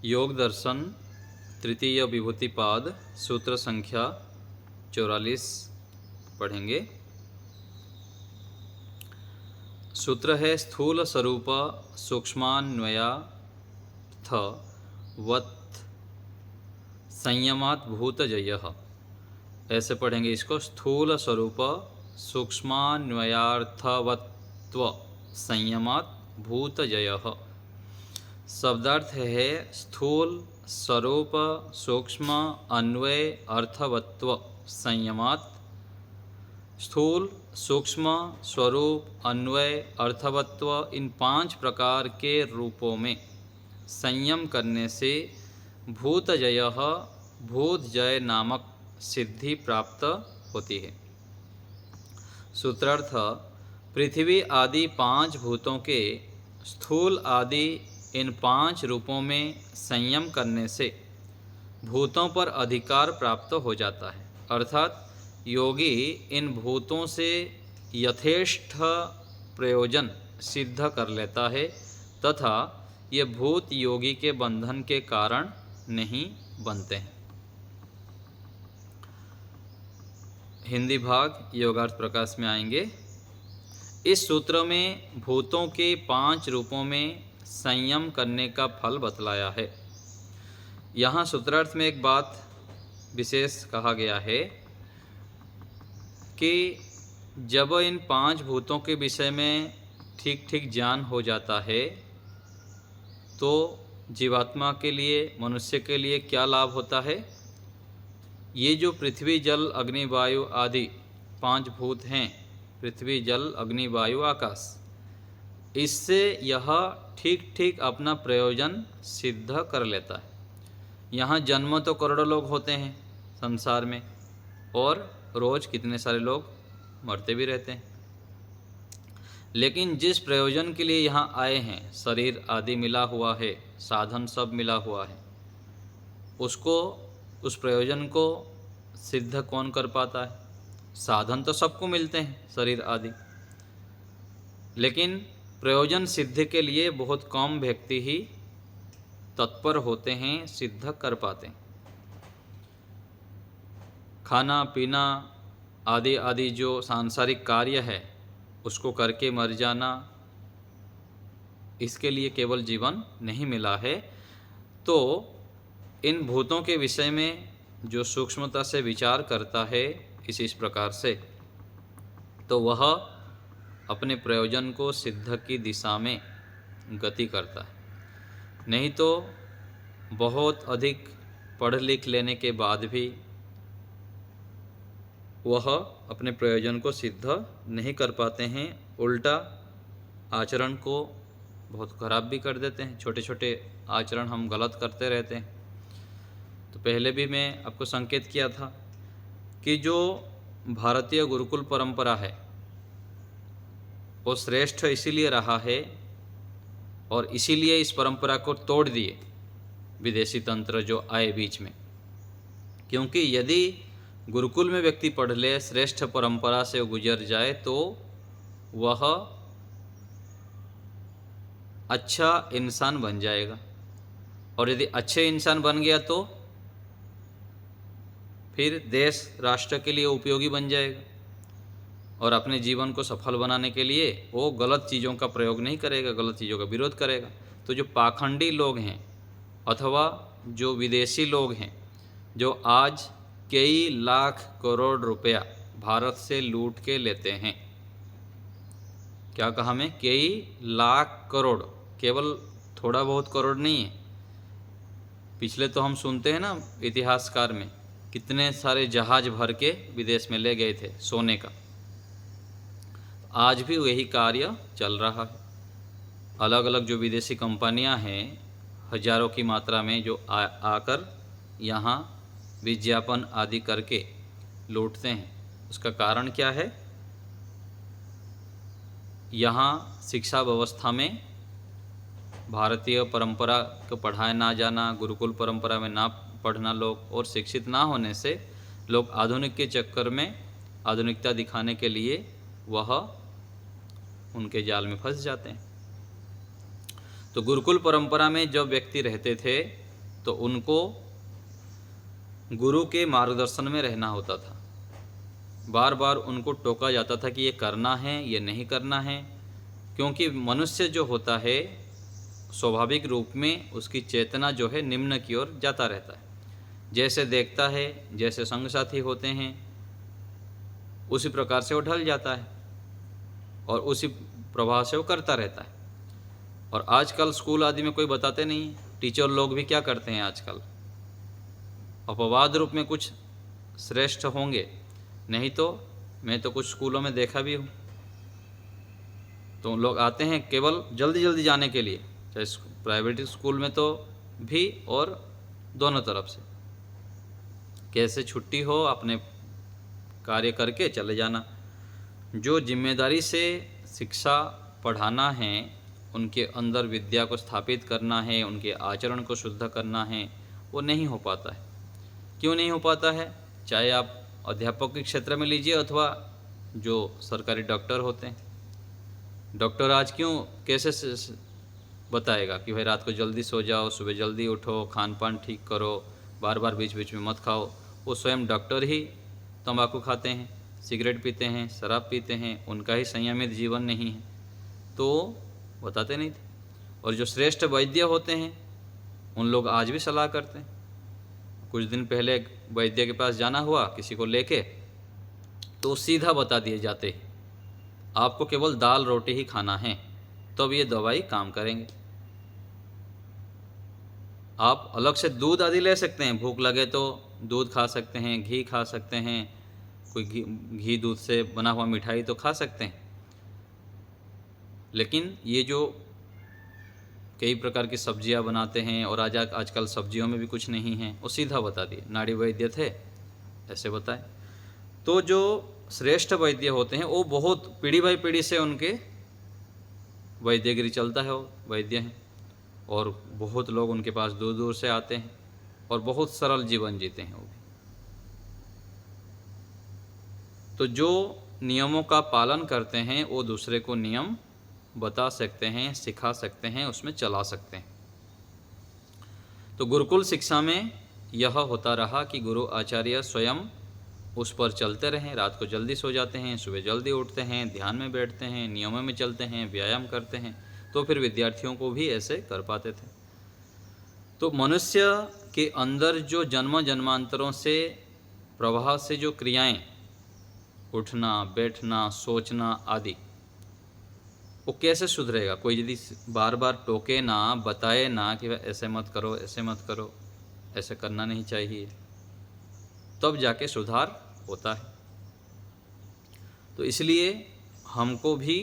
योग दर्शन तृतीय विभूतिपाद सूत्र संख्या 44 पढ़ेंगे। सूत्र है स्थूल स्वरूप सूक्ष्मान्वयार्थ वत् संयमात् भूतजयः। ऐसे पढ़ेंगे इसको, स्थूल स्वरूप सूक्ष्मान्वयार्थवत्व संयमात् भूतजयः। शब्दार्थ है स्थूल स्वरूप सूक्ष्म अन्वय अर्थवत्व संयमात्। स्थूल सूक्ष्म स्वरूप अन्वय अर्थवत्व इन 5 प्रकार के रूपों में संयम करने से भूतजयः भूतजय नामक सिद्धि प्राप्त होती है। सूत्रार्थ, पृथ्वी आदि 5 भूतों के स्थूल आदि इन 5 रूपों में संयम करने से भूतों पर अधिकार प्राप्त हो जाता है, अर्थात योगी इन भूतों से यथेष्ट प्रयोजन सिद्ध कर लेता है तथा ये भूत योगी के बंधन के कारण नहीं बनते हैं। हिंदी भाग योगार्थ प्रकाश में आएंगे। इस सूत्र में भूतों के 5 रूपों में संयम करने का फल बतलाया है। यहाँ सूत्रार्थ में एक बात विशेष कहा गया है कि जब इन 5 भूतों के विषय में ठीक ठीक ज्ञान हो जाता है तो जीवात्मा के लिए, मनुष्य के लिए क्या लाभ होता है। ये जो पृथ्वी जल अग्नि वायु आदि 5 भूत हैं, पृथ्वी जल अग्नि वायु आकाश, इससे यह ठीक ठीक अपना प्रयोजन सिद्ध कर लेता है। यहाँ जन्म तो करोड़ों लोग होते हैं संसार में और रोज़ कितने सारे लोग मरते भी रहते हैं, लेकिन जिस प्रयोजन के लिए यहाँ आए हैं, शरीर आदि मिला हुआ है, साधन सब मिला हुआ है, उसको, उस प्रयोजन को सिद्ध कौन कर पाता है। साधन तो सबको मिलते हैं, शरीर आदि, लेकिन प्रयोजन सिद्धि के लिए बहुत कम व्यक्ति ही तत्पर होते हैं, सिद्ध कर पाते हैं। खाना पीना आदि आदि जो सांसारिक कार्य है उसको करके मर जाना, इसके लिए केवल जीवन नहीं मिला है। तो इन भूतों के विषय में जो सूक्ष्मता से विचार करता है इस प्रकार से, तो वह अपने प्रयोजन को सिद्ध की दिशा में गति करता है। नहीं तो बहुत अधिक पढ़ लिख लेने के बाद भी वह अपने प्रयोजन को सिद्ध नहीं कर पाते हैं, उल्टा आचरण को बहुत खराब भी कर देते हैं। छोटे छोटे आचरण हम गलत करते रहते हैं। तो पहले भी मैं आपको संकेत किया था कि जो भारतीय गुरुकुल परंपरा है वो श्रेष्ठ इसीलिए रहा है और इसीलिए इस परंपरा को तोड़ दिए विदेशी तंत्र जो आए बीच में, क्योंकि यदि गुरुकुल में व्यक्ति पढ़ ले, श्रेष्ठ परंपरा से गुजर जाए, तो वह अच्छा इंसान बन जाएगा, और यदि अच्छे इंसान बन गया तो फिर देश राष्ट्र के लिए उपयोगी बन जाएगा और अपने जीवन को सफल बनाने के लिए वो गलत चीज़ों का प्रयोग नहीं करेगा, गलत चीज़ों का विरोध करेगा। तो जो पाखंडी लोग हैं अथवा जो विदेशी लोग हैं जो आज कई लाख करोड़ रुपया भारत से लूट के लेते हैं, क्या कहा मैं, कई लाख करोड़, केवल थोड़ा बहुत करोड़ नहीं है। पिछले तो हम सुनते हैं ना इतिहासकार में, कितने सारे जहाज भर के विदेश में ले गए थे सोने का। आज भी वही कार्य चल रहा है। अलग अलग जो विदेशी कंपनियां हैं, हजारों की मात्रा में जो आकर यहाँ विज्ञापन आदि करके लूटते हैं। उसका कारण क्या है, यहाँ शिक्षा व्यवस्था में भारतीय परंपरा को पढ़ाया ना जाना, गुरुकुल परंपरा में ना पढ़ना लोग, और शिक्षित ना होने से लोग आधुनिक के चक्कर में आधुनिकता दिखाने के लिए वह उनके जाल में फंस जाते हैं। तो गुरुकुल परंपरा में जब व्यक्ति रहते थे तो उनको गुरु के मार्गदर्शन में रहना होता था। बार बार उनको टोका जाता था कि ये करना है, ये नहीं करना है, क्योंकि मनुष्य जो होता है स्वाभाविक रूप में उसकी चेतना जो है निम्न की ओर जाता रहता है। जैसे देखता है, जैसे संग साथी होते हैं, उसी प्रकार से वो ढल जाता है और उसी प्रभाव से वो करता रहता है। और आजकल स्कूल आदि में कोई बताते नहीं है। टीचर लोग भी क्या करते हैं आजकल, अपवाद रूप में कुछ श्रेष्ठ होंगे, नहीं तो मैं तो कुछ स्कूलों में देखा भी हूँ, तो लोग आते हैं केवल जल्दी जल्दी जाने के लिए, चाहे प्राइवेट स्कूल में तो भी और दोनों तरफ से, कैसे छुट्टी हो अपने कार्य करके चले जाना। जो जिम्मेदारी से शिक्षा पढ़ाना है, उनके अंदर विद्या को स्थापित करना है, उनके आचरण को शुद्ध करना है, वो नहीं हो पाता है। क्यों नहीं हो पाता है? चाहे आप अध्यापक के क्षेत्र में लीजिए अथवा जो सरकारी डॉक्टर होते हैं। डॉक्टर आज क्यों कैसे बताएगा कि भाई रात को जल्दी सो जाओ, सुबह जल्दी उठो, खान पान ठीक करो, बार बार बीच बीच में मत खाओ। वो स्वयं डॉक्टर ही तंबाकू खाते हैं, सिगरेट पीते हैं, शराब पीते हैं, उनका ही संयमित जीवन नहीं है, तो बताते नहीं थे। और जो श्रेष्ठ वैद्य होते हैं उन लोग आज भी सलाह करते हैं। कुछ दिन पहले वैद्य के पास जाना हुआ किसी को लेके, तो सीधा बता दिए जाते हैं आपको केवल दाल रोटी ही खाना है, तब ये दवाई काम करेंगे। आप अलग से दूध आदि ले सकते हैं, भूख लगे तो दूध खा सकते हैं, घी खा सकते हैं, कोई घी दूध से बना हुआ मिठाई तो खा सकते हैं, लेकिन ये जो कई प्रकार की सब्जियां बनाते हैं और आजकल सब्जियों में भी कुछ नहीं है, वो सीधा बता दिए। नाड़ी वैद्य थे, ऐसे बताए। तो जो श्रेष्ठ वैद्य होते हैं वो बहुत पीढ़ी बाई पीढ़ी से उनके वैद्यगिरी चलता है, वो वैद्य हैं, और बहुत लोग उनके पास दूर दूर से आते हैं और बहुत सरल जीवन जीते हैं वो भी। तो जो नियमों का पालन करते हैं वो दूसरे को नियम बता सकते हैं, सिखा सकते हैं, उसमें चला सकते हैं। तो गुरुकुल शिक्षा में यह होता रहा कि गुरु आचार्य स्वयं उस पर चलते रहें। रात को जल्दी सो जाते हैं, सुबह जल्दी उठते हैं, ध्यान में बैठते हैं, नियमों में चलते हैं, व्यायाम करते हैं, तो फिर विद्यार्थियों को भी ऐसे कर पाते थे। तो मनुष्य के अंदर जो जन्म जन्मांतरों से प्रवाह से जो क्रियाएं, उठना, बैठना, सोचना आदि, वो कैसे सुधरेगा? कोई यदि बार बार टोके ना, बताए ना कि ऐसे मत करो, ऐसे मत करो, ऐसे करना नहीं चाहिए, तब जाके सुधार होता है। तो इसलिए हमको भी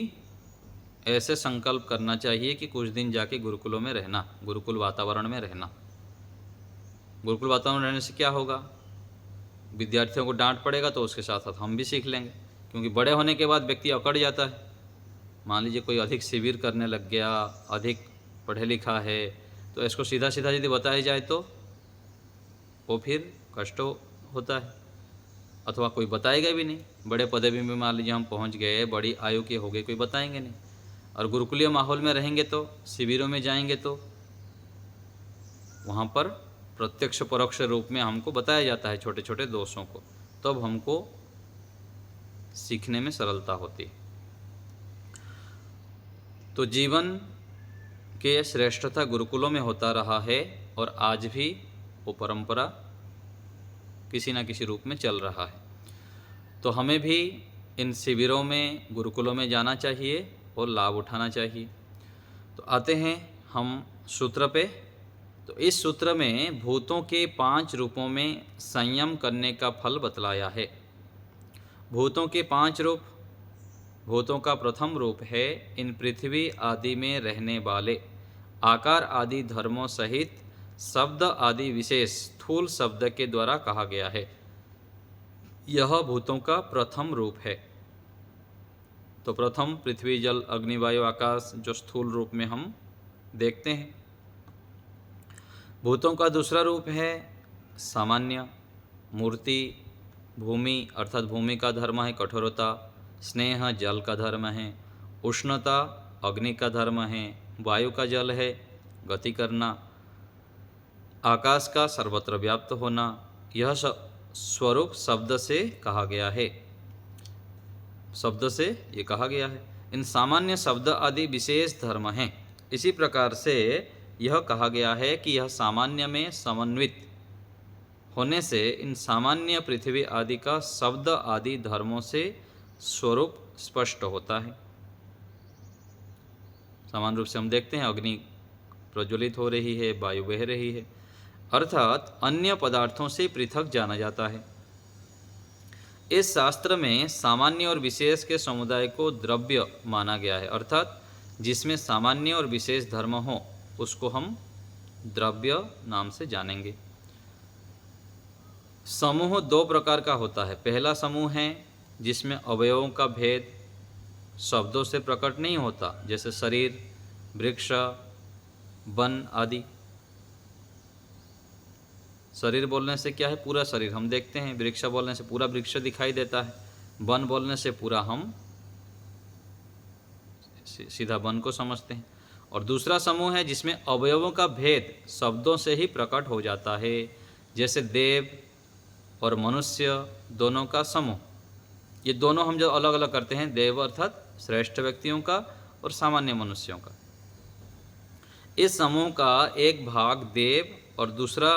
ऐसे संकल्प करना चाहिए कि कुछ दिन जाके गुरुकुलों में रहना, गुरुकुल वातावरण में रहना। गुरुकुल वातावरण रहने से क्या होगा? विद्यार्थियों को डांट पड़ेगा तो उसके साथ साथ हम भी सीख लेंगे, क्योंकि बड़े होने के बाद व्यक्ति अकड़ जाता है। मान लीजिए कोई अधिक शिविर करने लग गया, अधिक पढ़े लिखा है, तो इसको सीधा सीधा यदि बताया जाए तो वो फिर कष्ट होता है। अथवा कोई बताएगा भी नहीं, बड़े पदवी में मान लीजिए हम पहुंच गए, बड़ी आयु के हो गए, कोई बताएंगे नहीं। और गुरुकुलीय माहौल में रहेंगे तो, शिविरों में जाएंगे तो वहाँ पर प्रत्यक्ष परोक्ष रूप में हमको बताया जाता है छोटे छोटे दोषों को, तब हमको सीखने में सरलता होती है। तो जीवन के श्रेष्ठता गुरुकुलों में होता रहा है और आज भी वो परंपरा किसी न किसी रूप में चल रहा है। तो हमें भी इन शिविरों में, गुरुकुलों में जाना चाहिए और लाभ उठाना चाहिए। तो आते हैं हम सूत्र पे। तो इस सूत्र में भूतों के 5 रूपों में संयम करने का फल बतलाया है। भूतों के 5 रूप। भूतों का प्रथम रूप है इन पृथ्वी आदि में रहने वाले आकार आदि धर्मों सहित शब्द आदि विशेष स्थूल शब्द के द्वारा कहा गया है। यह भूतों का प्रथम रूप है। तो प्रथम पृथ्वी, जल, अग्नि, वायु, आकाश जो स्थूल रूप में हम देखते हैं। भूतों का दूसरा रूप है सामान्य मूर्ति, भूमि अर्थात भूमि का धर्म है कठोरता, स्नेह जल का धर्म है, उष्णता अग्नि का धर्म है, वायु का जल है गति करना, आकाश का सर्वत्र व्याप्त होना, यह स्वरूप शब्द से कहा गया है। शब्द से ये कहा गया है। इन सामान्य शब्द आदि विशेष धर्म हैं। इसी प्रकार से यह कहा गया है कि यह सामान्य में समन्वित होने से इन सामान्य पृथ्वी आदि का शब्द आदि धर्मों से स्वरूप स्पष्ट होता है। समान रूप से हम देखते हैं अग्नि प्रज्वलित हो रही है, वायु बह रही है, अर्थात अन्य पदार्थों से पृथक जाना जाता है। इस शास्त्र में सामान्य और विशेष के समुदाय को द्रव्य माना गया है, अर्थात जिसमें सामान्य और विशेष धर्म हो उसको हम द्रव्य नाम से जानेंगे। समूह दो प्रकार का होता है। पहला समूह है जिसमें अवयवों का भेद शब्दों से प्रकट नहीं होता, जैसे शरीर, वृक्ष, वन आदि। शरीर बोलने से क्या है, पूरा शरीर हम देखते हैं। वृक्ष बोलने से पूरा वृक्ष दिखाई देता है। वन बोलने से पूरा हम सीधा वन को समझते हैं। और दूसरा समूह है जिसमें अवयवों का भेद शब्दों से ही प्रकट हो जाता है, जैसे देव और मनुष्य दोनों का समूह। ये दोनों हम जो अलग अलग करते हैं, देव अर्थात श्रेष्ठ व्यक्तियों का और सामान्य मनुष्यों का। इस समूह का एक भाग देव और दूसरा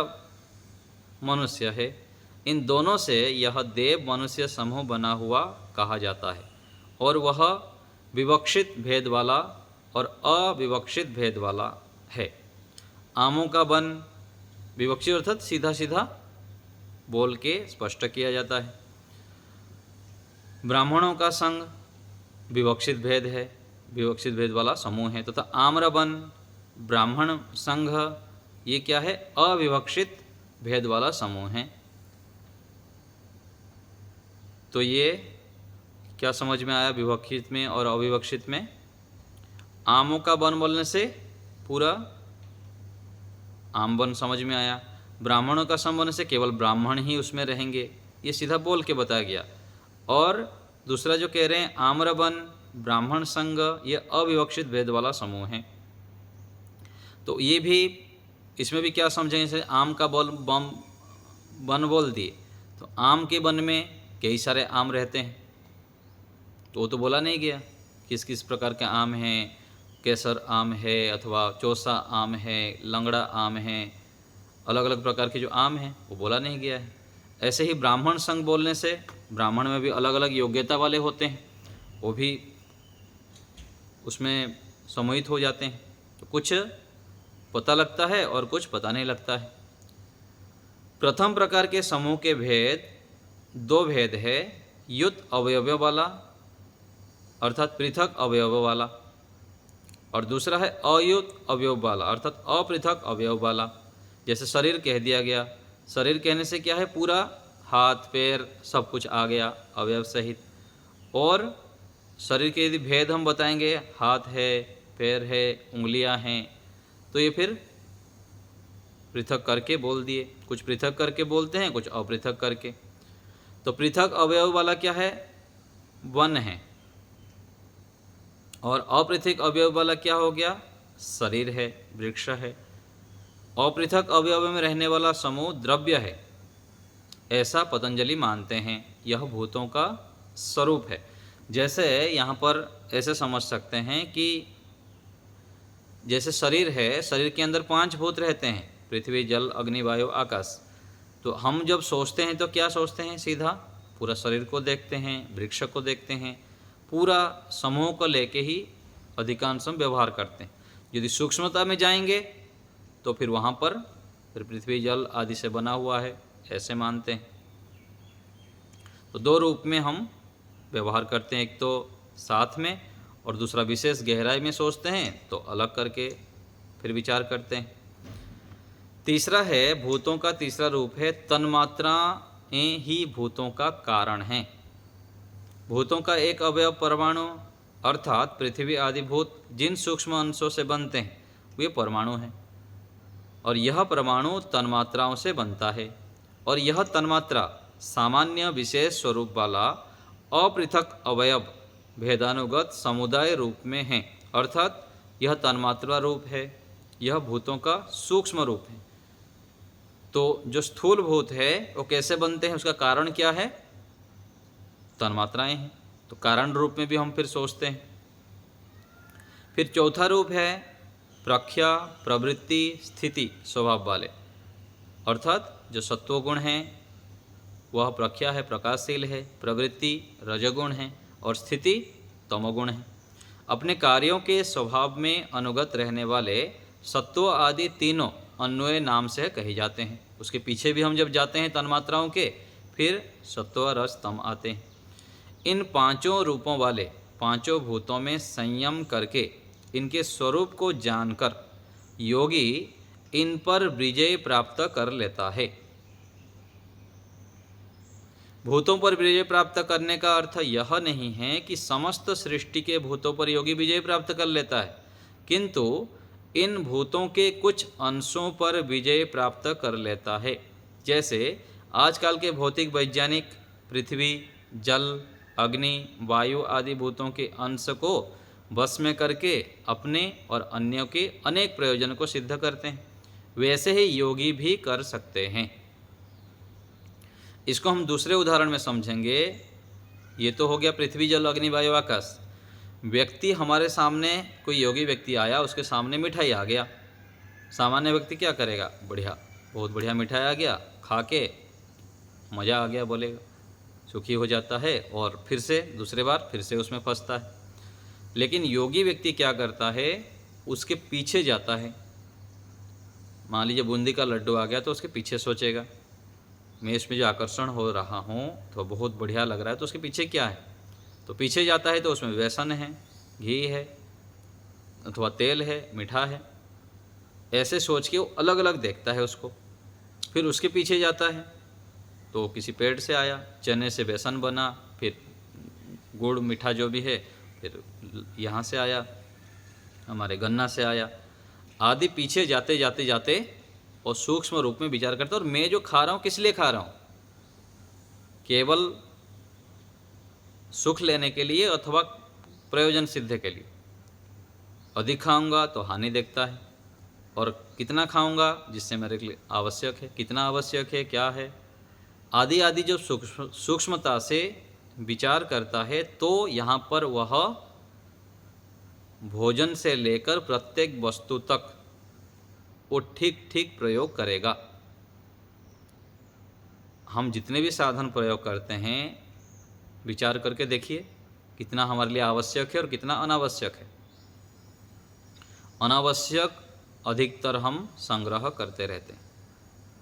मनुष्य है। इन दोनों से यह देव मनुष्य समूह बना हुआ कहा जाता है, और वह विवक्षित भेद वाला और अविवक्षित भेद वाला है। आमों का वन विवक्षित अर्थात सीधा सीधा बोल के स्पष्ट किया जाता है। ब्राह्मणों का संघ विवक्षित भेद है, विवक्षित भेद वाला समूह है, तथा आम्र वन ब्राह्मण संघ ये क्या है, अविवक्षित भेद वाला समूह है। तो ये क्या समझ में आया विवक्षित में और अविवक्षित में? आमों का वन बोलने से पूरा आम वन समझ में आया। ब्राह्मणों का सम बोलने से केवल ब्राह्मण ही उसमें रहेंगे, ये सीधा बोल के बताया गया। और दूसरा जो कह रहे हैं आम्र वन ब्राह्मण संघ, ये अविवक्षित भेद वाला समूह है। तो ये भी इसमें भी क्या समझेंगे, जैसे आम का वन बोल दिए, तो आम के वन में कई सारे आम रहते हैं, तो वो तो बोला नहीं गया किस किस प्रकार के आम हैं। केसर आम है अथवा चौसा आम है, लंगड़ा आम है, अलग अलग प्रकार के जो आम हैं वो बोला नहीं गया है। ऐसे ही ब्राह्मण संघ बोलने से ब्राह्मण में भी अलग अलग योग्यता वाले होते हैं, वो भी उसमें सम्मिलित हो जाते हैं। तो कुछ पता लगता है और कुछ पता नहीं लगता है। प्रथम प्रकार के समूह के भेद दो भेद है, युत अवयव वाला अर्थात पृथक अवयव वाला, और दूसरा है अयुत अवयव वाला अर्थात अपृथक अवयव वाला। जैसे शरीर कह दिया गया, शरीर कहने से क्या है, पूरा हाथ पैर सब कुछ आ गया अवयव सहित। और शरीर के यदि भेद हम बताएंगे, हाथ है, पैर है, उंगलियां हैं, तो ये फिर पृथक करके बोल दिए। कुछ पृथक करके बोलते हैं, कुछ अपृथक करके। तो पृथक अवयव वाला क्या है, वन है, और अपृथक अवयव वाला क्या हो गया, शरीर है, वृक्ष है। अपृथक अवयव में रहने वाला समूह द्रव्य है, ऐसा पतंजलि मानते हैं। यह भूतों का स्वरूप है। जैसे यहाँ पर ऐसे समझ सकते हैं कि जैसे शरीर है, शरीर के अंदर 5 भूत रहते हैं, पृथ्वी, जल, अग्नि, वायु, आकाश। तो हम जब सोचते हैं तो क्या सोचते हैं, सीधा पूरा शरीर को देखते हैं, वृक्ष को देखते हैं, पूरा समूह को लेके ही अधिकांश हम व्यवहार करते हैं। यदि सूक्ष्मता में जाएंगे तो फिर वहाँ पर फिर पृथ्वी, जल आदि से बना हुआ है, ऐसे मानते हैं। तो दो रूप में हम व्यवहार करते हैं, एक तो साथ में और दूसरा विशेष गहराई में सोचते हैं तो अलग करके फिर विचार करते हैं। तीसरा है भूतों का तीसरा रूप है तन्मात्राएं ही भूतों का कारण हैं। भूतों का एक अवयव परमाणु अर्थात पृथ्वी आदि भूत जिन सूक्ष्म अंशों से बनते हैं वे परमाणु हैं, और यह परमाणु तन्मात्राओं से बनता है। और यह तन्मात्रा सामान्य विशेष स्वरूप वाला अपृथक अवयव भेदानुगत समुदाय रूप में है, अर्थात यह तन्मात्रा रूप है, यह भूतों का सूक्ष्म रूप है। तो जो स्थूल भूत है वो कैसे बनते हैं, उसका कारण क्या है? तन्मात्राएं हैं। तो कारण रूप में भी हम फिर सोचते हैं। फिर चौथा रूप है प्रख्या, प्रवृत्ति, स्थिति स्वभाव वाले, अर्थात जो सत्वगुण हैं वह प्रख्या है, प्रकाशशील है, प्रवृत्ति रजगुण है और स्थिति तमोगुण है। अपने कार्यों के स्वभाव में अनुगत रहने वाले सत्व आदि तीनों अन्वय नाम से कहे जाते हैं। उसके पीछे भी हम जब जाते हैं तन्मात्राओं के, फिर सत्व रस तम आते हैं। इन पांचों रूपों वाले पांचों भूतों में संयम करके इनके स्वरूप को जानकर योगी इन पर विजय प्राप्त कर लेता है। भूतों पर विजय प्राप्त करने का अर्थ यह नहीं है कि समस्त सृष्टि के भूतों पर योगी विजय प्राप्त कर लेता है, किंतु इन भूतों के कुछ अंशों पर विजय प्राप्त कर लेता है। जैसे आजकल के भौतिक वैज्ञानिक पृथ्वी, जल, अग्नि, वायु आदि भूतों के अंश को बस में करके अपने और अन्यों के अनेक प्रयोजन को सिद्ध करते हैं, वैसे ही योगी भी कर सकते हैं। इसको हम दूसरे उदाहरण में समझेंगे। ये तो हो गया पृथ्वी, जल, अग्नि, वायु, आकाश। व्यक्ति हमारे सामने, कोई योगी व्यक्ति आया, उसके सामने मिठाई आ गया। सामान्य व्यक्ति क्या करेगा? बढ़िया, बहुत बढ़िया मिठाई आ गया, खा के मज़ा आ गया बोलेगा, सुखी हो जाता है और फिर से दूसरे बार फिर से उसमें फंसता है। लेकिन योगी व्यक्ति क्या करता है? उसके पीछे जाता है। मान लीजिए बूंदी का लड्डू आ गया तो उसके पीछे सोचेगा, मैं इसमें जो आकर्षण हो रहा हूँ तो बहुत बढ़िया लग रहा है, तो उसके पीछे क्या है? तो पीछे जाता है तो उसमें बेसन है, घी है, अथवा तेल है, मीठा है, ऐसे सोच के वो अलग अलग देखता है उसको। फिर उसके पीछे जाता है तो किसी पेड़ से आया, चने से बेसन बना, फिर गुड़ मीठा जो भी है, फिर यहाँ से आया, हमारे गन्ना से आया आदि। पीछे जाते जाते जाते और सूक्ष्म रूप में विचार करता है, और मैं जो खा रहा हूँ किस लिए खा रहा हूँ? केवल सुख लेने के लिए अथवा प्रयोजन सिद्ध के लिए। अधिक खाऊंगा तो हानि देखता है, और कितना खाऊंगा जिससे मेरे लिए आवश्यक है, कितना आवश्यक है, क्या है, आदि आदि जो सूक्ष्मता से विचार करता है, तो यहाँ पर वह भोजन से लेकर प्रत्येक वस्तु तक वो ठीक ठीक प्रयोग करेगा। हम जितने भी साधन प्रयोग करते हैं, विचार करके देखिए कितना हमारे लिए आवश्यक है और कितना अनावश्यक है। अनावश्यक अधिकतर हम संग्रह करते रहते हैं,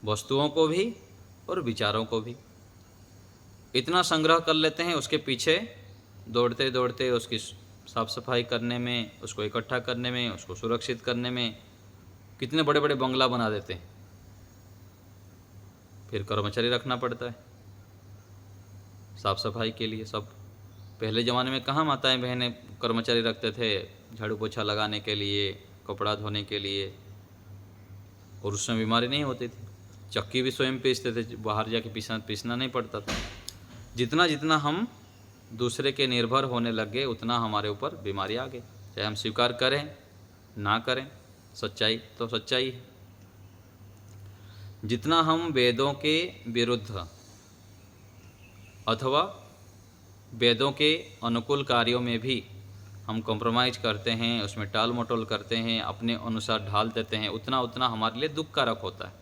वस्तुओं को भी और विचारों को भी। इतना संग्रह कर लेते हैं, उसके पीछे दौड़ते दौड़ते उसकी साफ सफाई करने में, उसको इकट्ठा करने में, उसको सुरक्षित करने में कितने बड़े बड़े बंगला बना देते हैं। फिर कर्मचारी रखना पड़ता है साफ सफाई के लिए। सब पहले ज़माने में कहाँ माताएं बहनें कर्मचारी रखते थे? झाड़ू पोछा लगाने के लिए, कपड़ा धोने के लिए, और उसमें बीमारी नहीं होती थी। चक्की भी स्वयं पीसते थे, बाहर जाके पीसना नहीं पड़ता था। जितना जितना हम दूसरे के निर्भर होने लग गए, उतना हमारे ऊपर बीमारी आ गई। चाहे हम स्वीकार करें ना करें, सच्चाई तो सच्चाई है। जितना हम वेदों के विरुद्ध अथवा वेदों के अनुकूल कार्यों में भी हम कॉम्प्रोमाइज़ करते हैं, उसमें टाल मटोल करते हैं, अपने अनुसार ढाल देते हैं, उतना उतना हमारे लिए दुखकारक होता है।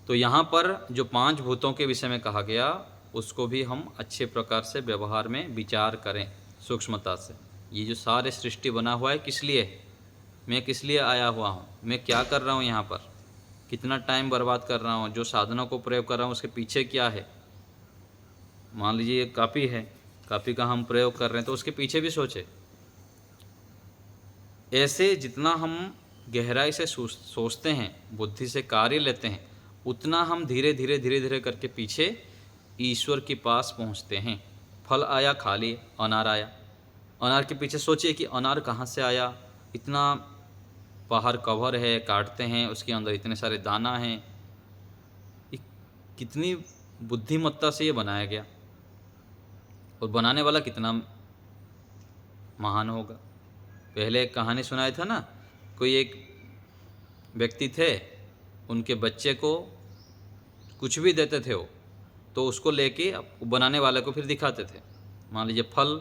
तो यहाँ पर जो 5 भूतों के विषय में कहा गया, उसको भी हम अच्छे प्रकार से व्यवहार में विचार करें सूक्ष्मता से। ये जो सारे सृष्टि बना हुआ है किस लिए? मैं किस लिए आया हुआ हूँ? मैं क्या कर रहा हूँ यहाँ पर? कितना टाइम बर्बाद कर रहा हूँ? जो साधनों को प्रयोग कर रहा हूँ उसके पीछे क्या है? मान लीजिए एक कापी है, कापी का हम प्रयोग कर रहे हैं तो उसके पीछे भी सोचे। ऐसे जितना हम गहराई से सोचते हैं, बुद्धि से कार्य लेते हैं, उतना हम धीरे धीरे धीरे धीरे करके पीछे ईश्वर के पास पहुंचते हैं। फल आया खा लिए, अनार आया, अनार के पीछे सोचिए कि अनार कहाँ से आया, इतना बाहर कवर है, काटते हैं, उसके अंदर इतने सारे दाना हैं, कितनी बुद्धिमत्ता से ये बनाया गया, और बनाने वाला कितना महान होगा। पहले एक कहानी सुनाया था ना, कोई एक व्यक्ति थे, उनके बच्चे को कुछ भी देते थे वो, तो उसको लेके बनाने वाले को फिर दिखाते थे। मान लीजिए फल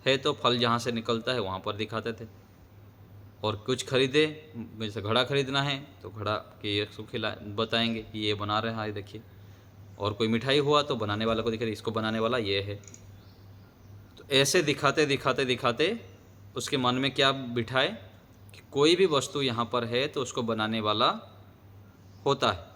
है तो फल जहाँ से निकलता है वहाँ पर दिखाते थे, और कुछ खरीदे, जैसे घड़ा खरीदना है तो घड़ा के ये उसको बताएंगे कि ये बना रहे हैं, ये देखिए। और कोई मिठाई हुआ तो बनाने वाला को दिखाते, इसको बनाने वाला ये है। तो ऐसे दिखाते दिखाते दिखाते उसके मन में क्या बिठाए कि कोई भी वस्तु यहाँ पर है तो उसको बनाने वाला होता है।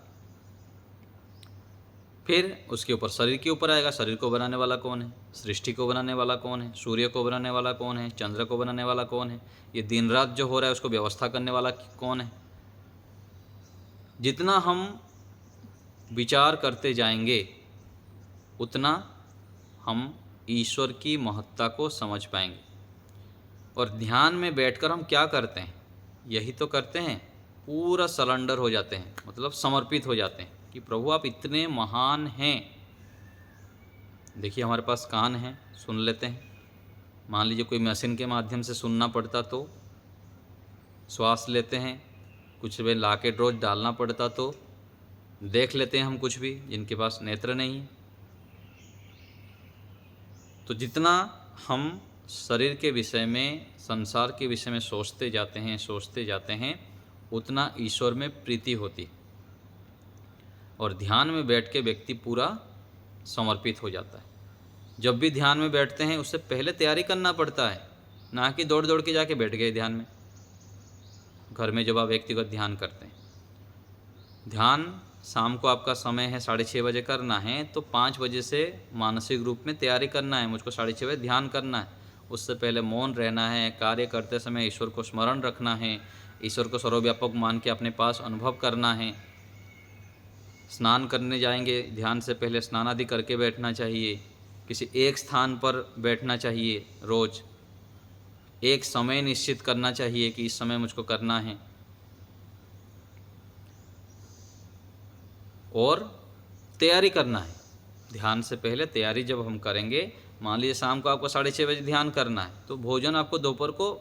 फिर उसके ऊपर शरीर के ऊपर आएगा, शरीर को बनाने वाला कौन है, सृष्टि को बनाने वाला कौन है, सूर्य को बनाने वाला कौन है, चंद्र को बनाने वाला कौन है, ये दिन रात जो हो रहा है उसको व्यवस्था करने वाला कौन है। जितना हम विचार करते जाएंगे उतना हम ईश्वर की महत्ता को समझ पाएंगे। और ध्यान में बैठकर हम क्या करते हैं, यही तो करते हैं, पूरा सरेंडर हो जाते हैं, मतलब समर्पित हो जाते हैं कि प्रभु आप इतने महान हैं। देखिए हमारे पास कान हैं, सुन लेते हैं। मान लीजिए कोई मशीन के माध्यम से सुनना पड़ता तो श्वास लेते हैं, कुछ भी ला के रोज डालना पड़ता तो देख लेते हैं हम कुछ भी, जिनके पास नेत्र नहीं है। तो जितना हम शरीर के विषय में, संसार के विषय में सोचते जाते हैं उतना ईश्वर में प्रीति होती। और ध्यान में बैठ के व्यक्ति पूरा समर्पित हो जाता है। जब भी ध्यान में बैठते हैं उससे पहले तैयारी करना पड़ता है, ना कि दौड़ दौड़ के जाके बैठ गए ध्यान में। घर में जब आप व्यक्तिगत ध्यान करते हैं, ध्यान शाम को आपका समय है 6:30 बजे करना है, तो 5 बजे से मानसिक रूप में तैयारी करना है, मुझको 6:30 बजे ध्यान करना है। उससे पहले मौन रहना है, कार्य करते समय ईश्वर को स्मरण रखना है, ईश्वर को सर्वव्यापक मान के अपने पास अनुभव करना है। स्नान करने जाएंगे, ध्यान से पहले स्नान आदि करके बैठना चाहिए। किसी एक स्थान पर बैठना चाहिए, रोज एक समय निश्चित करना चाहिए कि इस समय मुझको करना है। और तैयारी करना है, ध्यान से पहले तैयारी जब हम करेंगे, मान लीजिए शाम को आपको 6:30 बजे ध्यान करना है, तो भोजन आपको दोपहर को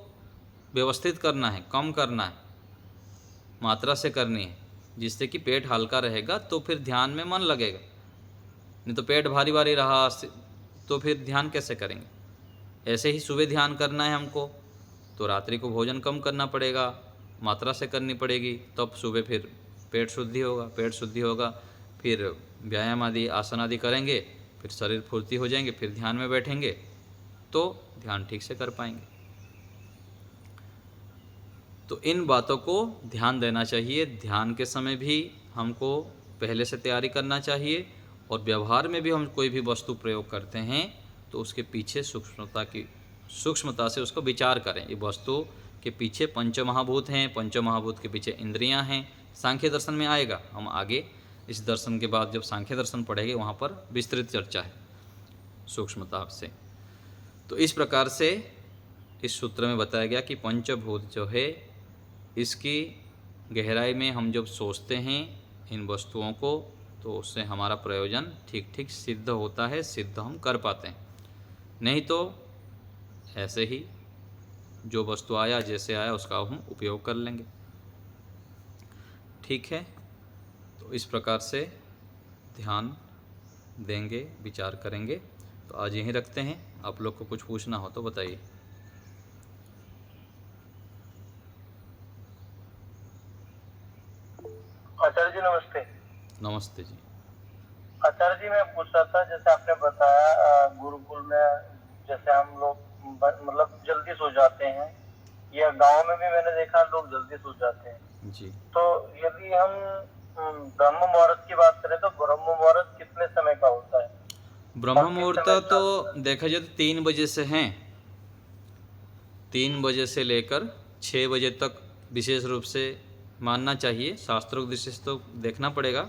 व्यवस्थित करना है, कम करना है, मात्रा से करनी है, जिससे कि पेट हल्का रहेगा तो फिर ध्यान में मन लगेगा। नहीं तो पेट भारी भारी रहा तो फिर ध्यान कैसे करेंगे। ऐसे ही सुबह ध्यान करना है हमको, तो रात्रि को भोजन कम करना पड़ेगा, मात्रा से करनी पड़ेगी, तब सुबह फिर पेट शुद्धि होगा, फिर व्यायाम आदि आसन आदि करेंगे, फिर शरीर फुर्ती हो जाएंगे, फिर ध्यान में बैठेंगे तो ध्यान ठीक से कर पाएंगे। तो इन बातों को ध्यान देना चाहिए। ध्यान के समय भी हमको पहले से तैयारी करना चाहिए, और व्यवहार में भी हम कोई भी वस्तु प्रयोग करते हैं तो उसके पीछे सूक्ष्मता से उसको विचार करें। ये वस्तु के पीछे पंचमहाभूत हैं, पंचमहाभूत के पीछे इंद्रियां हैं। सांख्य दर्शन में आएगा, हम आगे इस दर्शन के बाद जब सांख्य दर्शन पढ़ेंगे वहाँ पर विस्तृत चर्चा है सूक्ष्मता से। तो इस प्रकार से इस सूत्र में बताया गया कि पंचभूत जो है, इसकी गहराई में हम जब सोचते हैं इन वस्तुओं को, तो उससे हमारा प्रयोजन ठीक ठीक सिद्ध होता है, सिद्ध हम कर पाते हैं। नहीं तो ऐसे ही जो वस्तु आया जैसे आया उसका हम उपयोग कर लेंगे। ठीक है, तो इस प्रकार से ध्यान देंगे, विचार करेंगे। तो आज यहीं रखते हैं। आप लोग को कुछ पूछना हो तो बताइए। आचार्य जी नमस्ते। नमस्ते जी। आचार्य जी मैं पूछ रहा था, जैसे आपने बताया गुरुकुल में जैसे हम लोग मतलब जल्दी सो जाते हैं, या गांव में भी मैंने देखा लोग जल्दी सो जाते हैं जी। तो यदि हम ब्रह्म मुहूर्त की बात करें तो ब्रह्म मुहूर्त कितने समय का होता है? ब्रह्म मुहूर्त तो देखा जाए तो 3 बजे से हैं, 3 बजे से लेकर 6 बजे तक विशेष रूप से मानना चाहिए। शास्त्रों दृष्टि से तो देखना पड़ेगा,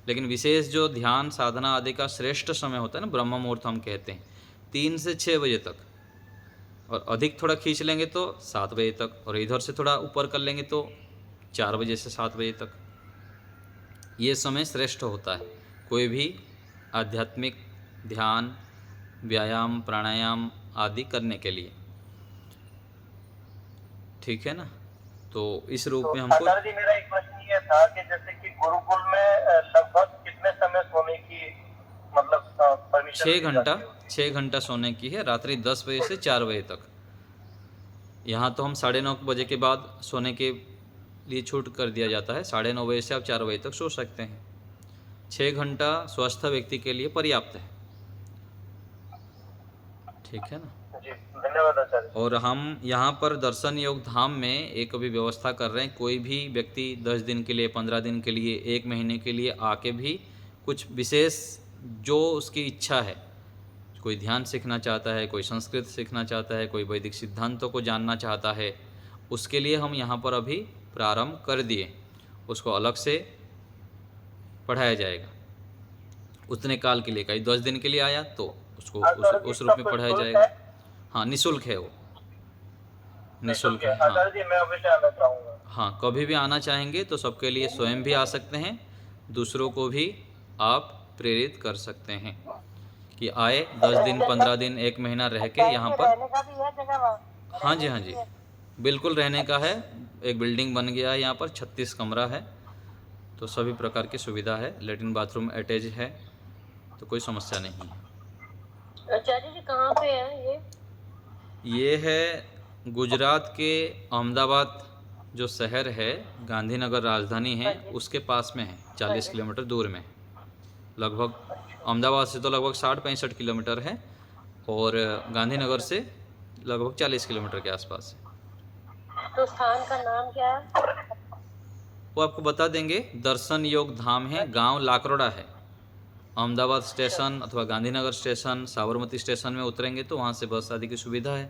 लेकिन विशेष जो ध्यान साधना आदि का श्रेष्ठ समय होता है ना, ब्रह्म मुहूर्त हम कहते हैं 3 से 6 बजे तक। और अधिक थोड़ा खींच लेंगे तो 7 बजे तक, और इधर से थोड़ा ऊपर कर लेंगे तो 4 बजे से 7 बजे तक। ये समय श्रेष्ठ होता है कोई भी आध्यात्मिक ध्यान, व्यायाम, प्राणायाम आदि करने के लिए। ठीक है ना। तो इस रूप तो में हमको आचार्य जी, मेरा एक प्रश्न ये था कि जैसे कि गुरुकुल में लगभग कितने समय सोने की मतलब परमिशन छः दी घंटा जाती होगी? 6 घंटा सोने की है, रात्रि 10 बजे से 4 बजे तक। यहाँ तो हम 9:30 बजे के बाद सोने के लिए छूट कर दिया जाता है। 9:30 बजे से आप 4 बजे तक सो सकते हैं। 6 घंटा स्वस्थ व्यक्ति के लिए पर्याप्त है। ठीक है ना। जी, धन्यवाद आचार्य जी। और हम यहाँ पर दर्शन योग धाम में एक अभी व्यवस्था कर रहे हैं, कोई भी व्यक्ति 10 दिन के लिए, 15 दिन के लिए, 1 महीने के लिए आके भी कुछ विशेष जो उसकी इच्छा है, कोई ध्यान सीखना चाहता है, कोई संस्कृत सीखना चाहता है, कोई वैदिक सिद्धांतों को जानना चाहता है, उसके लिए हम यहाँ पर अभी प्रारंभ कर दिए। उसको अलग से पढ़ाया जाएगा उतने काल के लिए। कहीं 10 दिन के लिए आया तो उसको आचार्य जी, उस रूप इसका में कोई पढ़ाया शुल्क जाएगा। है? हाँ, निःशुल्क है वो, निःशुल्क निःशुल्क है। है। हाँ आचार्य जी, मैं अवश्य आना चाहूंगा। हाँ, कभी भी आना चाहेंगे तो सबके लिए स्वयं भी आ सकते हैं, दूसरों को भी आप प्रेरित कर सकते हैं कि आए 10 दिन, 15 दिन, 1 महीना रह के यहाँ पर। रहने का भी है जगह वहाँ? हाँ जी, रहने हाँ की जी, भी है? बिल्कुल रहने का है। एक बिल्डिंग बन गया है यहाँ पर, 36 कमरा है, तो सभी प्रकार की सुविधा है। लेटिन बाथरूम अटैच है, तो कोई समस्या नहीं है। आचार्य जी, कहाँ पे है ये? ये है गुजरात के अहमदाबाद जो शहर है, गांधीनगर राजधानी है, हाँ जी। उसके पास में है, 40 जी। किलोमीटर दूर में। लगभग अहमदाबाद से तो लगभग 60-65 किलोमीटर है, और गांधीनगर से लगभग 40 किलोमीटर के आसपास है। तो स्थान का नाम क्या है? वो आपको बता देंगे। दर्शन योग धाम है, गांव लाकरोड़ा है। अहमदाबाद स्टेशन अथवा गांधीनगर स्टेशन, साबरमती स्टेशन में उतरेंगे तो वहाँ से बस आदि की सुविधा है।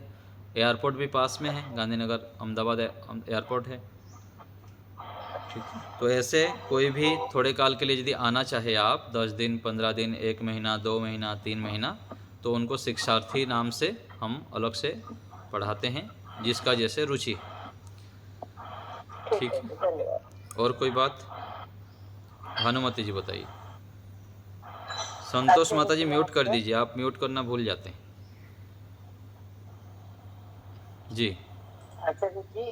एयरपोर्ट भी पास में है, गांधीनगर अहमदाबाद एयरपोर्ट है। ठीक है, तो ऐसे कोई भी थोड़े काल के लिए यदि आना चाहे आप, 10 दिन, 15 दिन, 1 महीना, 2 महीना, 3 महीना, तो उनको शिक्षार्थी नाम से हम अलग से पढ़ाते हैं, जिसका जैसे रुचि है। ठीक है, धन्यवाद। और कोई बात? भानुमति जी बताइए। संतोष माता जी म्यूट कर दीजिए, आप म्यूट करना भूल जाते हैं जी। आचार्य जी,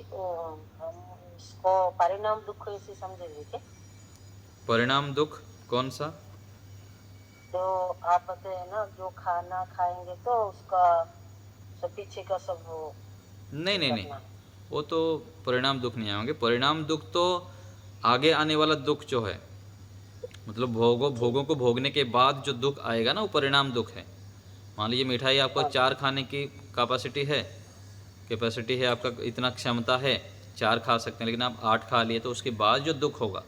हम इसको परिणाम दुख ऐसे समझेंगे क्या? परिणाम दुख कौन सा? तो आप बताए ना, जो खाना खाएंगे तो उसका सब पीछे का सब वो नहीं नहीं नहीं, करना। वो तो परिणाम दुख नहीं आएंगे। परिणाम दुख तो आगे आने वाला दुख जो है, मतलब भोगों को भोगने के बाद जो दुख आएगा ना, वो परिणाम दुख है। मान लीजिए मिठाई आपको 4 खाने की कैपेसिटी है आपका, इतना क्षमता है, 4 खा सकते हैं, लेकिन आप 8 खा लिए, तो उसके बाद जो दुख होगा,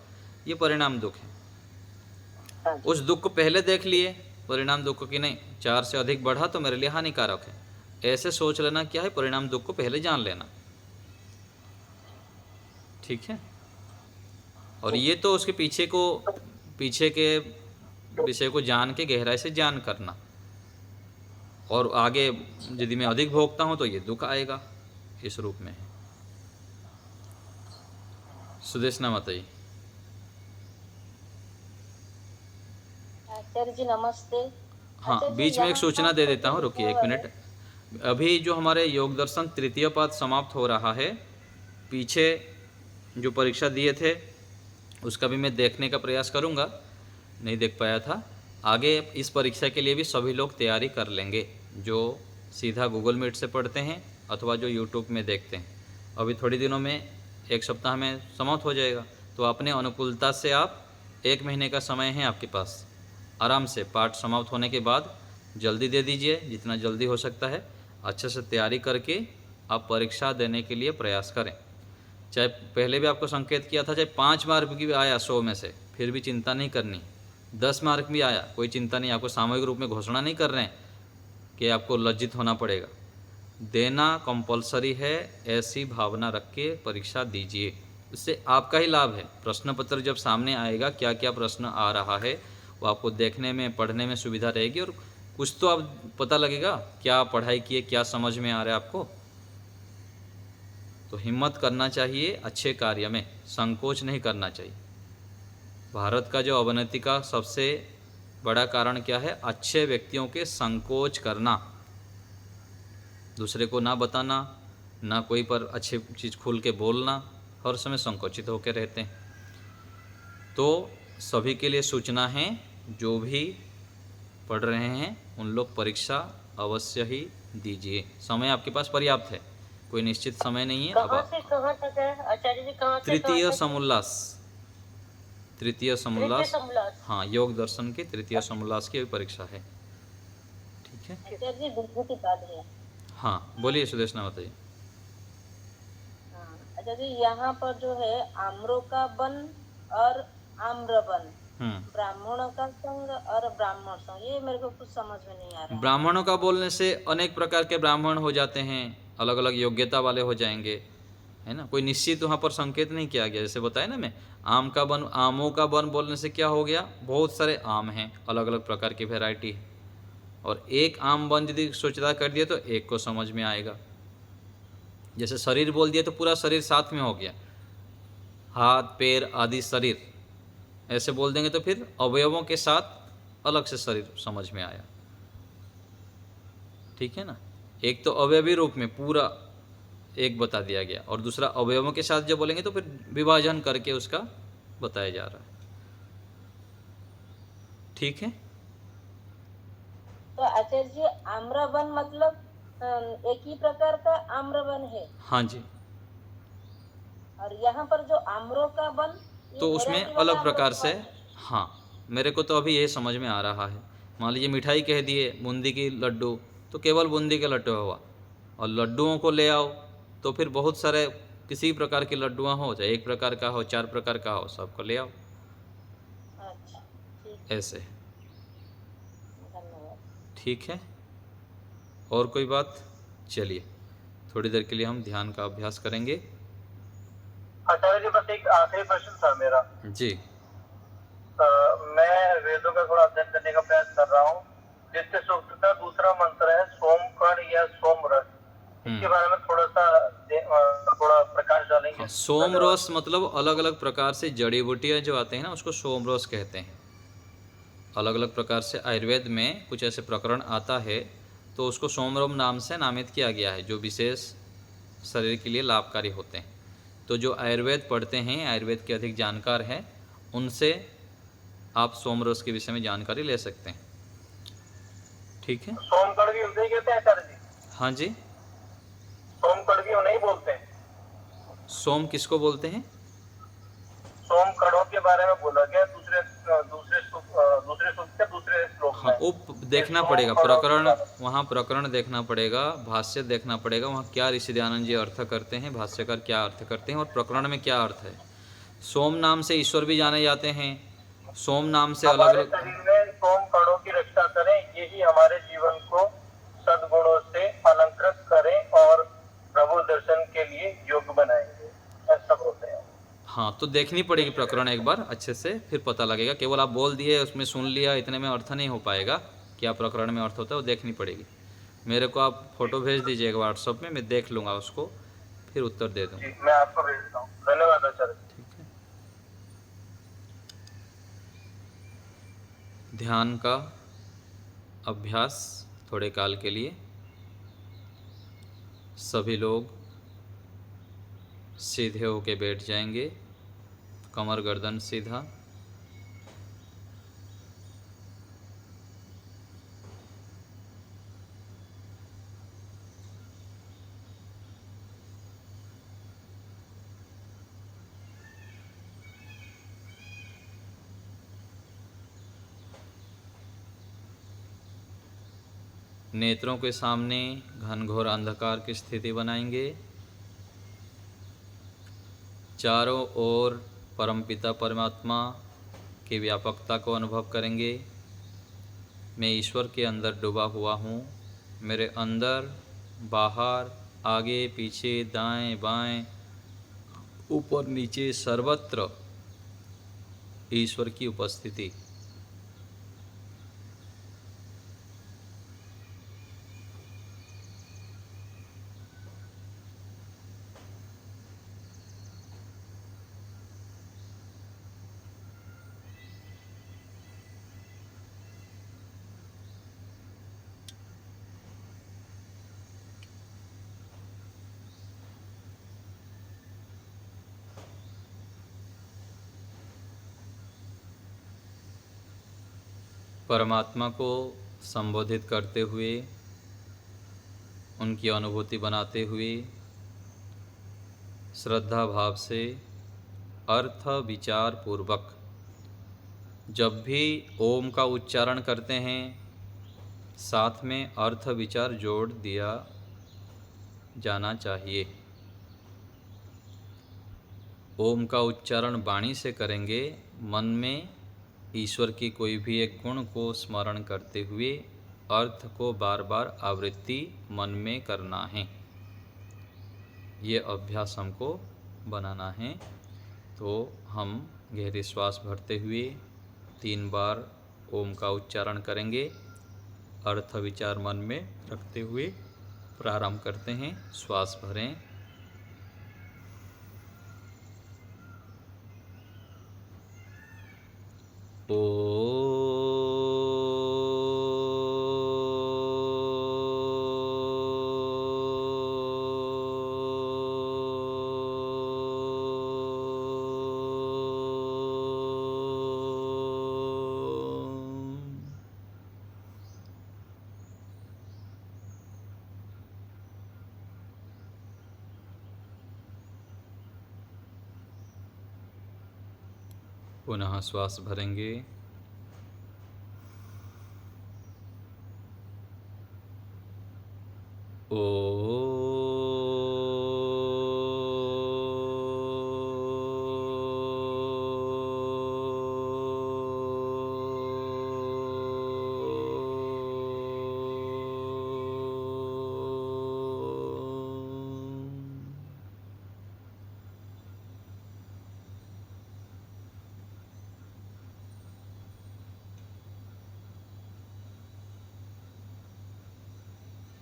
ये परिणाम दुख है। हाँ जी। उस दुख को पहले देख लिए, परिणाम दुख को, कि नहीं 4 से अधिक बढ़ा तो मेरे लिए हानिकारक है, ऐसे सोच लेना क्या है, परिणाम दुख को पहले जान लेना। ठीक है, और ये तो उसके पीछे के विषय को जान के गहराई से जान करना, और आगे यदि मैं अधिक भोगता हूँ तो ये दुख आएगा, इस रूप में है। सुदेशना माता जी। आचार्य जी नमस्ते। हाँ, बीच में एक सूचना दे देता हूँ, रुकिए 1 मिनट। अभी जो हमारे योग दर्शन तृतीय पाद समाप्त हो रहा है, पीछे जो परीक्षा दिए थे उसका भी मैं देखने का प्रयास करूँगा, नहीं देख पाया था। आगे इस परीक्षा के लिए भी सभी लोग तैयारी कर लेंगे, जो सीधा गूगल मीट से पढ़ते हैं अथवा जो यूट्यूब में देखते हैं। अभी थोड़ी दिनों में, 1 सप्ताह में समाप्त हो जाएगा, तो अपने अनुकूलता से आप 1 महीने का समय है आपके पास, आराम से पाठ समाप्त होने के बाद जल्दी दे दीजिए, जितना जल्दी हो सकता है। अच्छे से तैयारी करके आप परीक्षा देने के लिए प्रयास करें। चाहे पहले भी आपको संकेत किया था, चाहे 5 मार्क भी आया 100 में से, फिर भी चिंता नहीं करनी। 10 मार्क भी आया, कोई चिंता नहीं। आपको सामूहिक रूप में घोषणा नहीं कर रहे हैं कि आपको लज्जित होना पड़ेगा, देना कंपलसरी है, ऐसी भावना रख के परीक्षा दीजिए। इससे आपका ही लाभ है। प्रश्न पत्र जब सामने आएगा, क्या क्या प्रश्न आ रहा है, वो आपको देखने में, पढ़ने में सुविधा रहेगी, और कुछ तो अब पता लगेगा क्या पढ़ाई किए, क्या समझ में आ रहा है आपको। तो हिम्मत करना चाहिए, अच्छे कार्य में संकोच नहीं करना चाहिए। भारत का जो अवनति का सबसे बड़ा कारण क्या है? अच्छे व्यक्तियों के संकोच करना, दूसरे को ना बताना, ना कोई पर अच्छी चीज़ खुल के बोलना, हर समय संकोचित होकर रहते हैं। तो सभी के लिए सूचना है, जो भी पढ़ रहे हैं उन लोग परीक्षा अवश्य ही दीजिए। समय आपके पास पर्याप्त है, कोई निश्चित समय नहीं है। कहाँ अब से कहाँ तक है आचार्य जी, कहाँ से कहाँ तृतीय तक है? समोल्लास, तृतीय तृतीय समोल्लास, समोल्लास। हाँ, योग दर्शन के तृतीय समोल्लास की परीक्षा है। ठीक है, आचार्य जी विभूति पाद है। हाँ बोलिए सुदेश नामत जी। हाँ आचार्य जी, यहाँ पर जो है आम्रों का वन और आम्रवन, ब्राह्मणों का संग और ब्राह्मण संग, ये मेरे को कुछ समझ में नहीं आ रहा है। ब्राह्मणों का बोलने से अनेक प्रकार के ब्राह्मण हो जाते हैं, अलग अलग योग्यता वाले हो जाएंगे, है ना। कोई निश्चित वहाँ पर संकेत नहीं किया गया। जैसे बताया ना मैं, आम का वन, आमों का वन बोलने से क्या हो गया, बहुत सारे आम हैं, अलग अलग प्रकार की वैरायटी है। और एक आम वन यदि सोचता कर दिया तो एक को समझ में आएगा। जैसे शरीर बोल दिया तो पूरा शरीर साथ में हो गया, हाथ पैर आदि शरीर, ऐसे बोल देंगे तो फिर अवयवों के साथ अलग से शरीर समझ में आया। ठीक है ना। एक तो अवयवी रूप में पूरा एक बता दिया गया, और दूसरा अवयवों के साथ जब बोलेंगे तो फिर विभाजन करके उसका बताया जा रहा है। ठीक है। तो आचार्य जी आम्रवन मतलब एक ही प्रकार का आम्रवन है, हाँ जी। और यहाँ पर जो आम्रों का वन, ये तो उसमें वैरायटी वाला अलग आम्र प्रकार का से, वन है। हाँ, मेरे को तो अभी ये समझ में आ रहा है। मान लीजिए मिठाई कह दिए बूंदी की लड्डू, तो केवल बूंदी के लड्डू हुआ, और लड्डुओं को ले आओ तो फिर बहुत सारे किसी प्रकार के लड्डुआँ हो, चाहे एक प्रकार का हो, चार प्रकार का हो, सबको ले आओ, अच्छा ठीक, ऐसे। धन्यवाद। ठीक है, और कोई बात? चलिए थोड़ी देर के लिए हम ध्यान का अभ्यास करेंगे। आचार्य जी बस एक आखिरी प्रश्न था मेरा। जी। मैं वेदों का थोड़ा अध्ययन करने का प्रयास कर रहा हूँ। जिससे सूक्त का दूसरा मंत्र है सोमकण या सोमरस, इसके बारे में थोड़ा प्रकाश डालेंगे? हाँ, सोम रस मतलब अलग अलग प्रकार से जड़ी बूटियाँ जो आते हैं ना, उसको सोम रस कहते हैं। अलग अलग प्रकार से आयुर्वेद में कुछ ऐसे प्रकरण आता है तो उसको सोमरम नाम से नामित किया गया है, जो विशेष शरीर के लिए लाभकारी होते हैं। तो जो आयुर्वेद पढ़ते हैं, आयुर्वेद के अधिक जानकार हैं, उनसे आप सोमरस के विषय में जानकारी ले सकते हैं। ठीक है। सोमकण भी उन्हें कहते हैं आचार्य जी? हाँ जी। सोमकण भी उन्हें बोलते हैं? सोम किसको बोलते हैं? सोमकणों के बारे में बोला गया दूसरे दूसरे सूक्त के दूसरे श्लोक हाँ, में। वो देखना पड़ेगा प्रकरण, वहाँ प्रकरण देखना पड़ेगा, भाष्य देखना पड़ेगा, वहाँ क्या ऋषि दयानंद जी अर्थ करते हैं, भाष्यकार क्या अर्थ करते हैं, और प्रकरण में क्या अर्थ है। सोम नाम से ईश्वर भी जाने जाते हैं, सोम नाम से अलग हमारे अलग। शरीर में सोमकणों की रक्षा करें, यही हमारे जीवन को सद्गुणों से अलंकृत करें और प्रभु दर्शन के लिए योग्य बनाएंगे, ऐसा बोलते हैं। हाँ, तो देखनी पड़ेगी प्रकरण एक बार अच्छे से, फिर पता लगेगा। केवल आप बोल दिए, उसमें सुन लिया, इतने में अर्थ नहीं हो पाएगा। क्या प्रकरण में अर्थ होता है वो देखनी पड़ेगी। मेरे को आप फोटो भेज दीजिएगा व्हाट्सएप में, मैं देख लूँगा उसको, फिर उत्तर दे दूँगा। मैं आपको भेजता हूँ। धन्यवाद आचार्य। ठीक है। ध्यान का अभ्यास थोड़े काल के लिए सभी लोग सीधे होके बैठ जाएंगे, कमर गर्दन सीधा। नेत्रों के सामने घनघोर अंधकार की स्थिति बनाएंगे। चारों ओर परमपिता परमात्मा की व्यापकता को अनुभव करेंगे। मैं ईश्वर के अंदर डूबा हुआ हूँ। मेरे अंदर, बाहर, आगे पीछे, दाएं बाएं, ऊपर नीचे, सर्वत्र ईश्वर की उपस्थिति। परमात्मा को संबोधित करते हुए, उनकी अनुभूति बनाते हुए श्रद्धा भाव से अर्थ विचार पूर्वक जब भी ओम का उच्चारण करते हैं, साथ में अर्थ विचार जोड़ दिया जाना चाहिए। ओम का उच्चारण वाणी से करेंगे, मन में ईश्वर की कोई भी एक गुण को स्मरण करते हुए अर्थ को बार बार आवृत्ति मन में करना है। ये अभ्यास हमको बनाना है। तो हम गहरी श्वास भरते हुए 3 बार ओम का उच्चारण करेंगे, अर्थ विचार मन में रखते हुए प्रारंभ करते हैं। श्वास भरें। पुनः श्वास भरेंगे।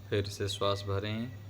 फिर से श्वास भरें।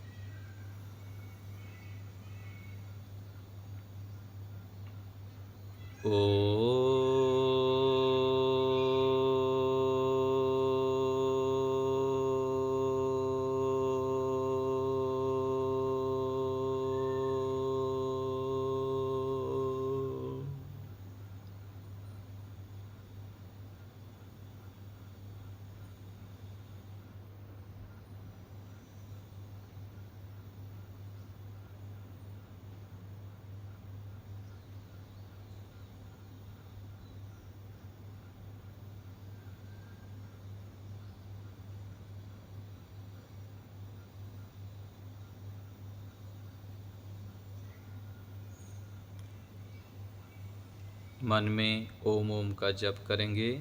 मन में ओम ओम का जप करेंगे।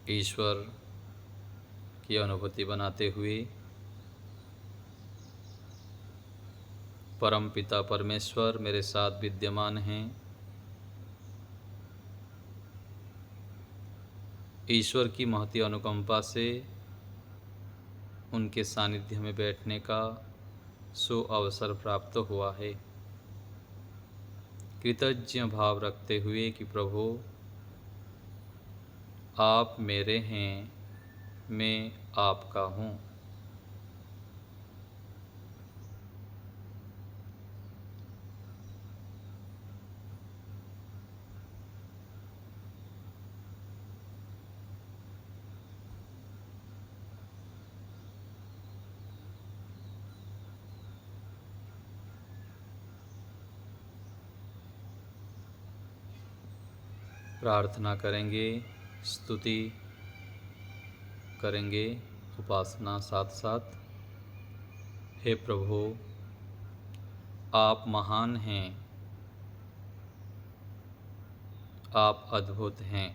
ईश्वर की अनुभूति बनाते हुए परम पिता परमेश्वर मेरे साथ विद्यमान हैं। ईश्वर की महती अनुकंपा से उनके सानिध्य में बैठने का सो अवसर प्राप्त हुआ है। कृतज्ञ भाव रखते हुए कि प्रभु आप मेरे हैं, मैं आपका हूँ। प्रार्थना करेंगे, स्तुति करेंगे, उपासना साथ साथ। हे प्रभु, आप महान हैं, आप अद्भुत हैं,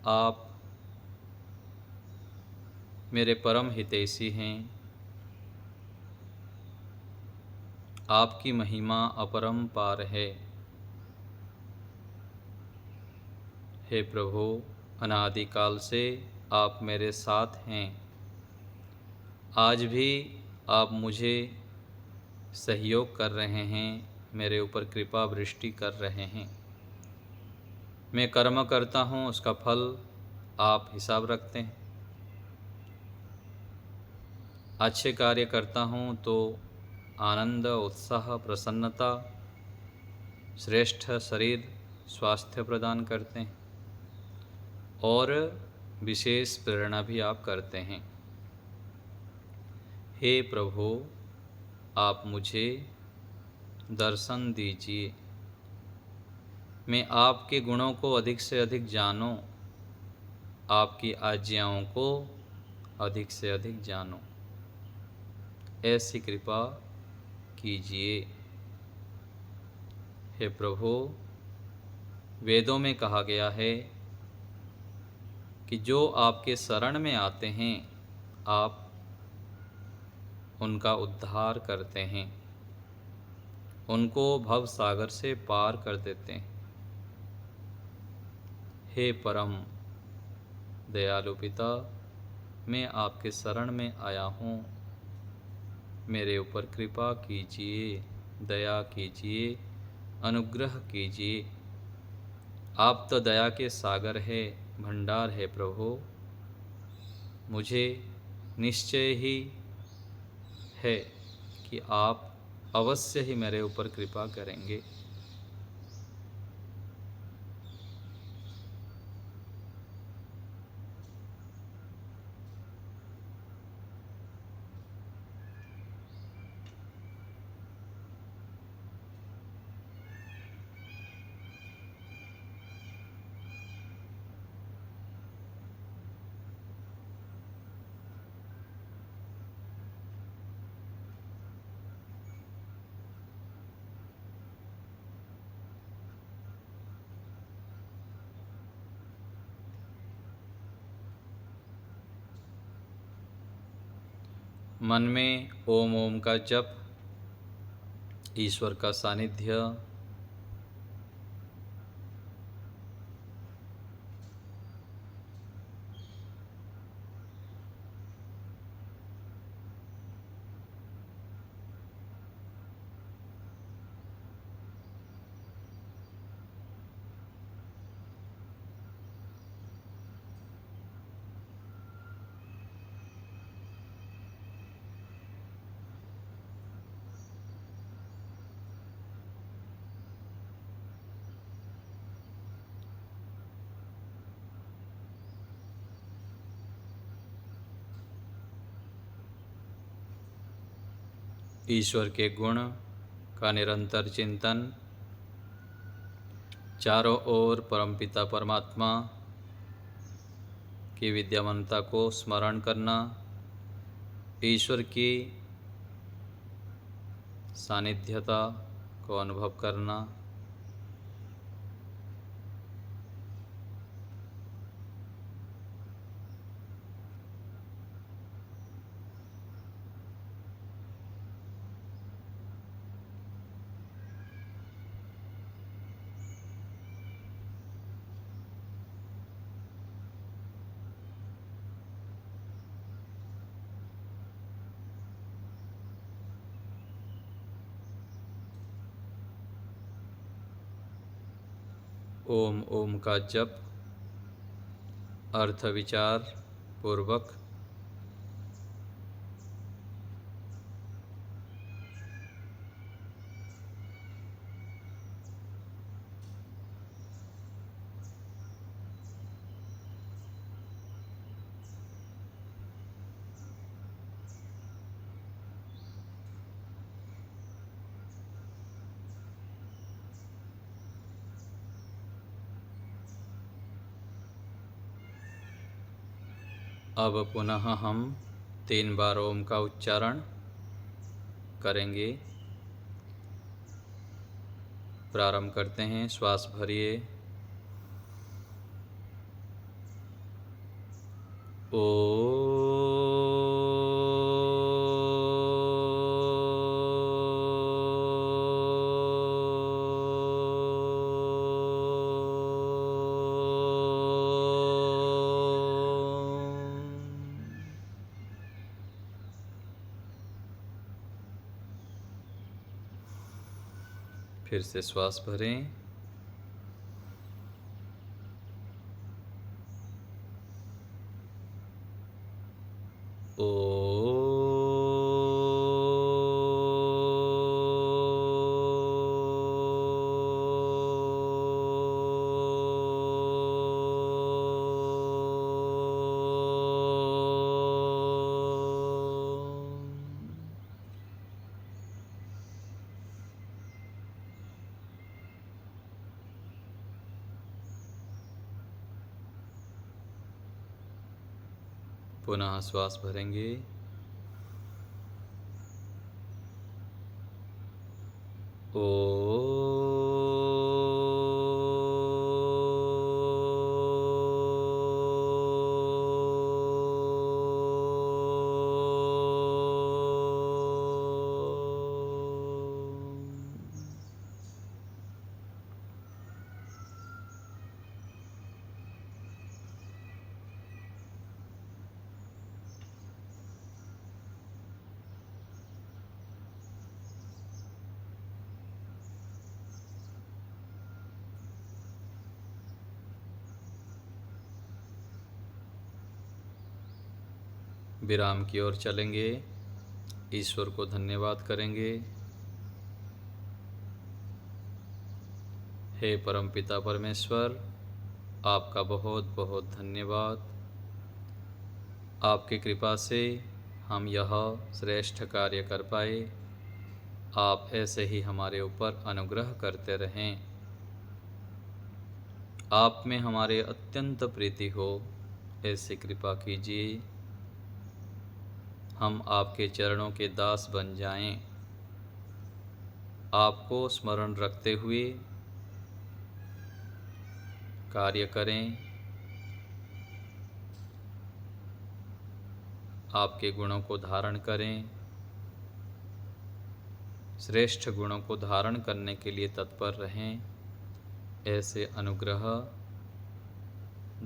आप मेरे परम हितैषी हैं। आपकी महिमा अपरंपार है। हे प्रभु, अनादिकाल से आप मेरे साथ हैं। आज भी आप मुझे सहयोग कर रहे हैं, मेरे ऊपर कृपा वृष्टि कर रहे हैं। मैं कर्म करता हूँ, उसका फल आप हिसाब रखते हैं। अच्छे कार्य करता हूँ तो आनंद, उत्साह, प्रसन्नता श्रेष्ठ शरीर स्वास्थ्य प्रदान करते हैं और विशेष प्रेरणा भी आप करते हैं। हे प्रभु, आप मुझे दर्शन दीजिए, मैं आपके गुणों को अधिक से अधिक जानूं, आपकी आज्ञाओं को अधिक से अधिक जानूं, ऐसी कृपा कीजिए। हे प्रभु, वेदों में कहा गया है कि जो आपके शरण में आते हैं आप उनका उद्धार करते हैं, उनको भव सागर से पार कर देते हैं। हे परम दयालु पिता, मैं आपके शरण में आया हूँ, मेरे ऊपर कृपा कीजिए, दया कीजिए, अनुग्रह कीजिए। आप तो दया के सागर है, भंडार है प्रभु। मुझे निश्चय ही है कि आप अवश्य ही मेरे ऊपर कृपा करेंगे। मन में ओम ओम का जप, ईश्वर का सानिध्य, ईश्वर के गुण का निरंतर चिंतन, चारों ओर परमपिता परमात्मा की विद्यमानता को स्मरण करना, ईश्वर की सानिध्यता को अनुभव करना। ओम ओम का जप अर्थ विचार पूर्वक, अब पुनः हम 3 बार ओम का उच्चारण करेंगे। प्रारंभ करते हैं। श्वास भरिए। फिर से श्वास भरें। पुनः श्वास भरेंगे। विराम की ओर चलेंगे। ईश्वर को धन्यवाद करेंगे। हे परमपिता परमेश्वर, आपका बहुत बहुत धन्यवाद। आपकी कृपा से हम यह श्रेष्ठ कार्य कर पाए। आप ऐसे ही हमारे ऊपर अनुग्रह करते रहें। आप में हमारे अत्यंत प्रीति हो, ऐसी कृपा कीजिए। हम आपके चरणों के दास बन जाएं। आपको स्मरण रखते हुए कार्य करें। आपके गुणों को धारण करें। श्रेष्ठ गुणों को धारण करने के लिए तत्पर रहें। ऐसे अनुग्रह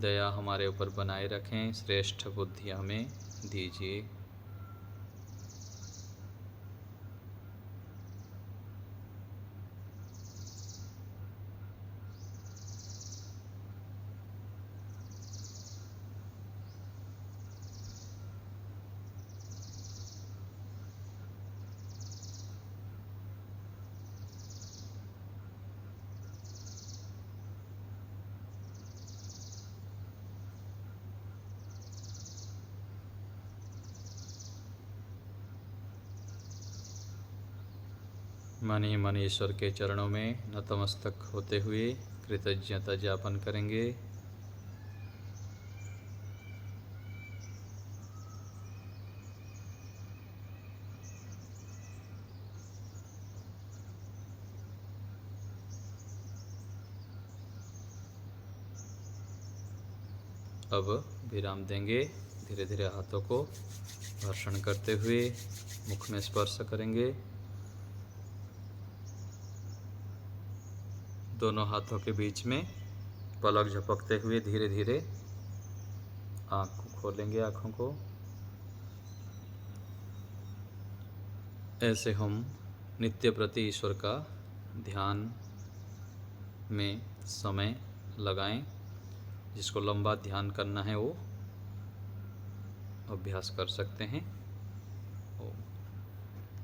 दया हमारे ऊपर बनाए रखें। श्रेष्ठ बुद्धि हमें दीजिए। मन ही मन ईश्वर के चरणों में नतमस्तक होते हुए कृतज्ञता ज्ञापन करेंगे। अब विराम देंगे। धीरे धीरे हाथों को घर्षण करते हुए मुख में स्पर्श करेंगे। दोनों हाथों के बीच में पलक झपकते हुए धीरे धीरे आँख को खोलेंगे। आँखों को ऐसे हम नित्य प्रति ईश्वर का ध्यान में समय लगाएं। जिसको लंबा ध्यान करना है वो अभ्यास कर सकते हैं।